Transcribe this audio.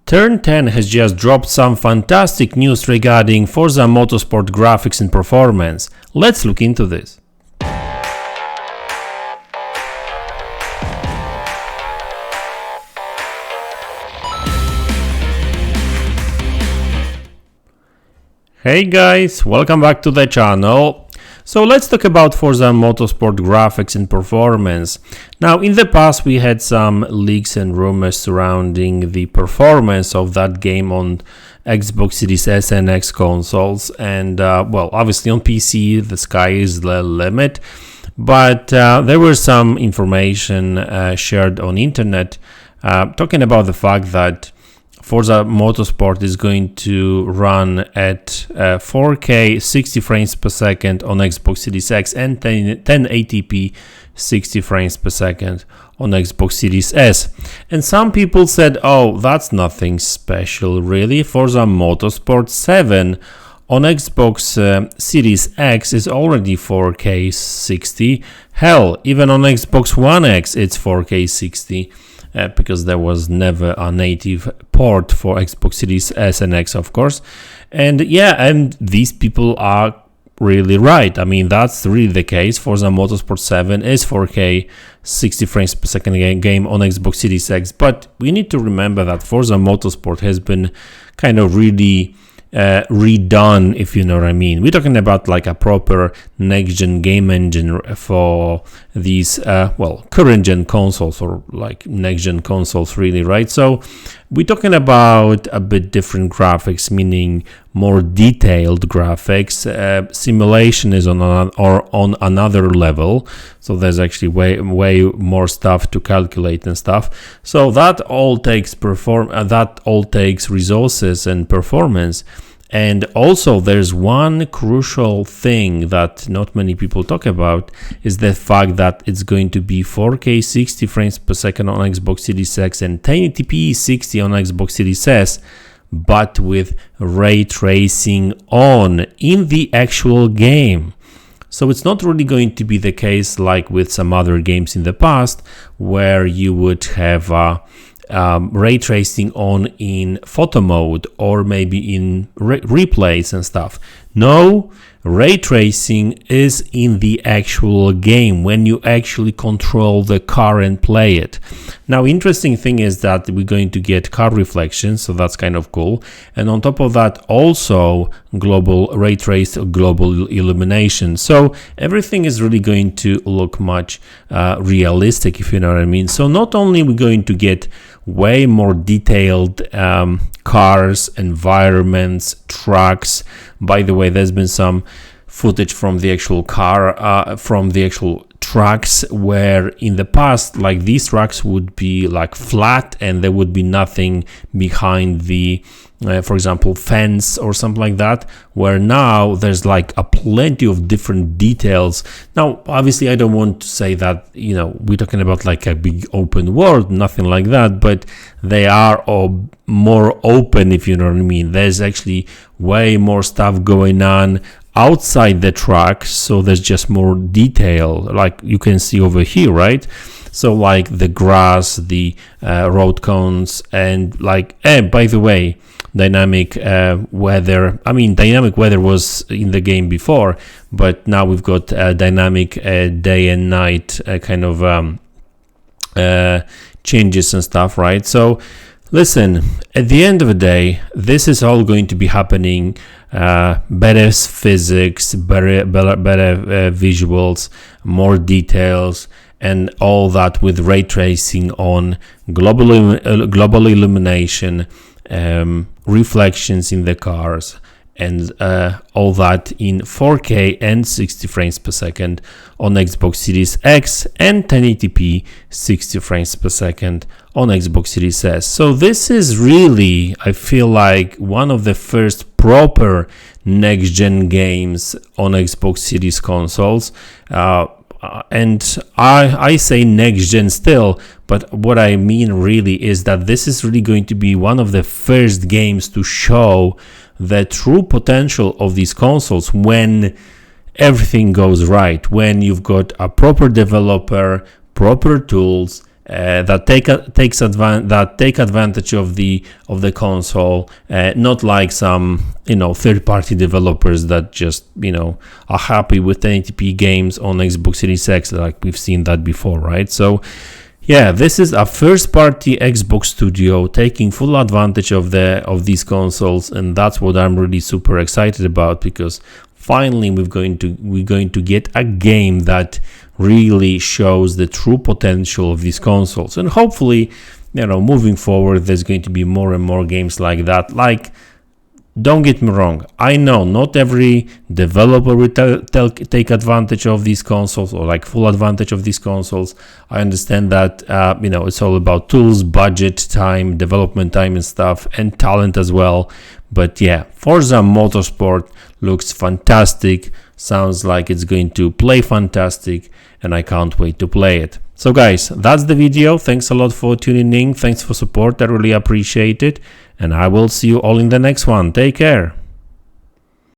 Turn 10 has just dropped some fantastic news regarding Forza MotorSport graphics and performance. Let's look into this. Hey guys, welcome back to the channel. So let's talk about Forza MotorSport graphics and performance. Now, in the past we had some leaks and rumors surrounding the performance of that game on Xbox Series S and X consoles, and well, obviously on PC the sky is the limit, but there was some information shared on internet talking about the fact that Forza MotorSport is going to run at 4K 60 frames per second on Xbox Series X and 1080p 60 frames per second on Xbox Series S. And some people said, oh, that's nothing special really. Forza MotorSport 7 on Xbox Series X is already 4K 60. Hell, even on Xbox One X it's 4K 60. Because there was never a native port for Xbox Series S and X, of course. And yeah, and these people are really right. I mean, that's really the case. Forza MotorSport 7 is 4K 60 frames per second game on Xbox Series X. But we need to remember that Forza MotorSport has been kind of really redone, if you know what I mean. We're talking about like a proper next-gen game engine for these well, current-gen consoles, or like next-gen consoles really, right? So we're talking about a bit different graphics, meaning more detailed graphics. Simulation is on another level, so there's actually way more stuff to calculate and stuff. So that all takes resources and performance. And also there's one crucial thing that not many people talk about, is the fact that it's going to be 4K 60 frames per second on Xbox Series X and 1080p 60 on Xbox Series S, but with ray tracing on in the actual game. So it's not really going to be the case like with some other games in the past, where you would have ray tracing on in photo mode or maybe in replays and stuff. No, ray tracing is in the actual game when you actually control the car and play it. Now, interesting thing is that we're going to get car reflections, so that's kind of cool. And on top of that, also global ray trace, global illumination. So everything is really going to look much realistic, if you know what I mean. So not only are we going to get way more detailed cars, environments, trucks. By the way, there's been some footage from the actual car, from the actual trucks, where in the past, like, these trucks would be like flat and there would be nothing behind the for example, fence or something like that, where now there's like a plenty of different details. Now, obviously, I don't want to say that, you know, we're talking about like a big open world, nothing like that, but they are more open, if you know what I mean. There's actually way more stuff going on outside the truck, so there's just more detail, like you can see over here, right? So like the grass, the road cones, and like, by the way, dynamic weather. I mean, dynamic weather was in the game before, but now we've got dynamic day and night kind of changes and stuff, right? So listen, at the end of the day, this is all going to be happening. Better physics, better visuals, more details, and all that with ray tracing on, global illumination, reflections in the cars, and all that in 4K and 60 frames per second on Xbox Series X and 1080p 60 frames per second on Xbox Series S. So this is really, I feel like, one of the first proper next-gen games on Xbox Series consoles. And I say next gen still, but what I mean really is that this is really going to be one of the first games to show the true potential of these consoles when everything goes right, when you've got a proper developer, proper tools, that take advantage of the console, not like some third-party developers that just are happy with 1080p games on Xbox Series X, like we've seen that before, right? So yeah, this is a first-party Xbox studio taking full advantage of these consoles, and that's what I'm really super excited about, because finally we're going to get a game that really shows the true potential of these consoles. And hopefully, moving forward, there's going to be more and more games like that. Like, don't get me wrong, I know not every developer will take advantage of these consoles, or like full advantage of these consoles. I understand that it's all about tools, budget, time, development time and stuff, and talent as well. But yeah, Forza MotorSport looks fantastic, sounds like it's going to play fantastic, and I can't wait to play it. So guys, that's the video. Thanks a lot for tuning in. Thanks for support. I really appreciate it. And I will see you all in the next one. Take care.